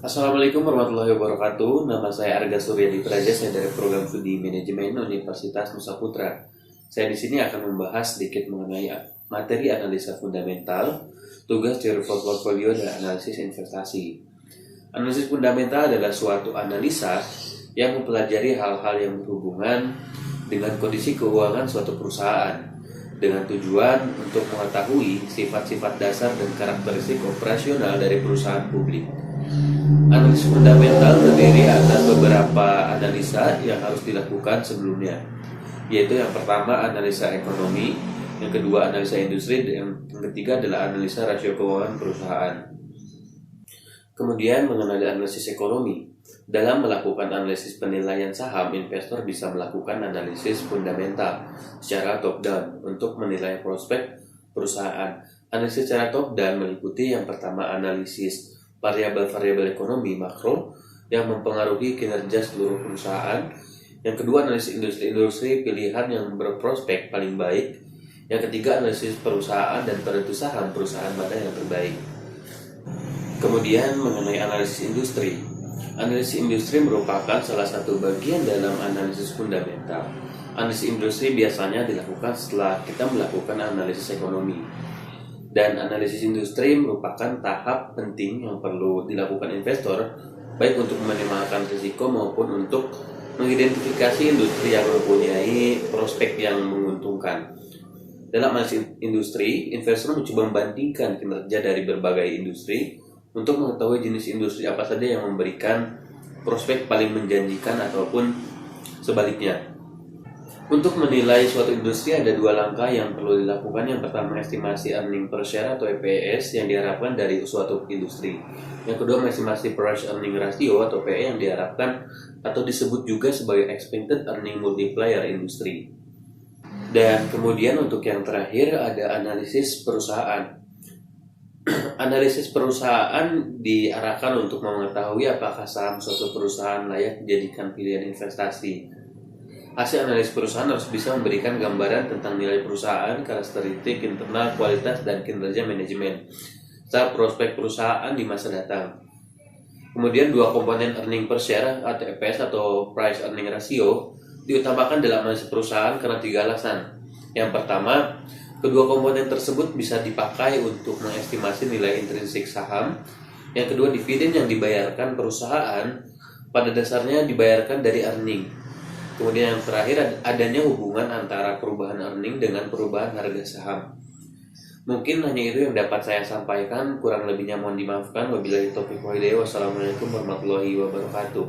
Assalamualaikum warahmatullahi wabarakatuh. Nama saya Arga Suryadi Praja, saya dari program studi manajemen Universitas Nusa Putra. Saya di sini akan membahas sedikit mengenai materi analisa fundamental, tugas teori portfolio dan analisis investasi. Analisis fundamental adalah suatu analisa yang mempelajari hal-hal yang berhubungan dengan kondisi keuangan suatu perusahaan dengan tujuan untuk mengetahui sifat-sifat dasar dan karakteristik operasional dari perusahaan publik. Analisis fundamental terdiri atas beberapa analisa yang harus dilakukan sebelumnya, yaitu yang pertama analisa ekonomi, yang kedua analisa industri, dan yang ketiga adalah analisa rasio keuangan perusahaan. Kemudian mengenai analisis ekonomi, dalam melakukan analisis penilaian saham, investor bisa melakukan analisis fundamental secara top down untuk menilai prospek perusahaan. Analisis secara top down meliputi yang pertama analisis variabel-variabel ekonomi makro yang mempengaruhi kinerja seluruh perusahaan. Yang kedua analisis industri-industri pilihan yang berprospek paling baik. Yang ketiga analisis perusahaan dan penentu saham perusahaan mana yang terbaik. Kemudian mengenai analisis industri. Analisis industri merupakan salah satu bagian dalam analisis fundamental. Analisis industri biasanya dilakukan setelah kita melakukan analisis ekonomi. Dan analisis industri merupakan tahap penting yang perlu dilakukan investor, baik untuk meminimalkan risiko maupun untuk mengidentifikasi industri yang mempunyai prospek yang menguntungkan. Dalam analisis industri, investor mencoba membandingkan kinerja dari berbagai industri untuk mengetahui jenis industri apa saja yang memberikan prospek paling menjanjikan ataupun sebaliknya. Untuk menilai suatu industri ada dua langkah yang perlu dilakukan. Yang pertama estimasi earning per share atau EPS yang diharapkan dari suatu industri. Yang kedua estimasi price earning ratio atau PE yang diharapkan atau disebut juga sebagai expected earning multiplier industri. Dan kemudian untuk yang terakhir ada analisis perusahaan. Analisis perusahaan diarahkan untuk mengetahui apakah saham suatu perusahaan layak dijadikan pilihan investasi. Hasil analisis perusahaan harus bisa memberikan gambaran tentang nilai perusahaan, karakteristik internal, kualitas, dan kinerja manajemen, serta prospek perusahaan di masa datang. Kemudian dua komponen earning per share atau EPS atau price earning ratio diutamakan dalam analisis perusahaan karena tiga alasan. Yang pertama, kedua komponen tersebut bisa dipakai untuk mengestimasi nilai intrinsik saham. Yang kedua, dividen yang dibayarkan perusahaan pada dasarnya dibayarkan dari earning. Kemudian yang terakhir adanya hubungan antara perubahan earning dengan perubahan harga saham. Mungkin hanya itu yang dapat saya sampaikan, kurang lebihnya mohon dimaafkan. Wabillahi taufiq wal hidayah. Wassalamualaikum warahmatullahi wabarakatuh.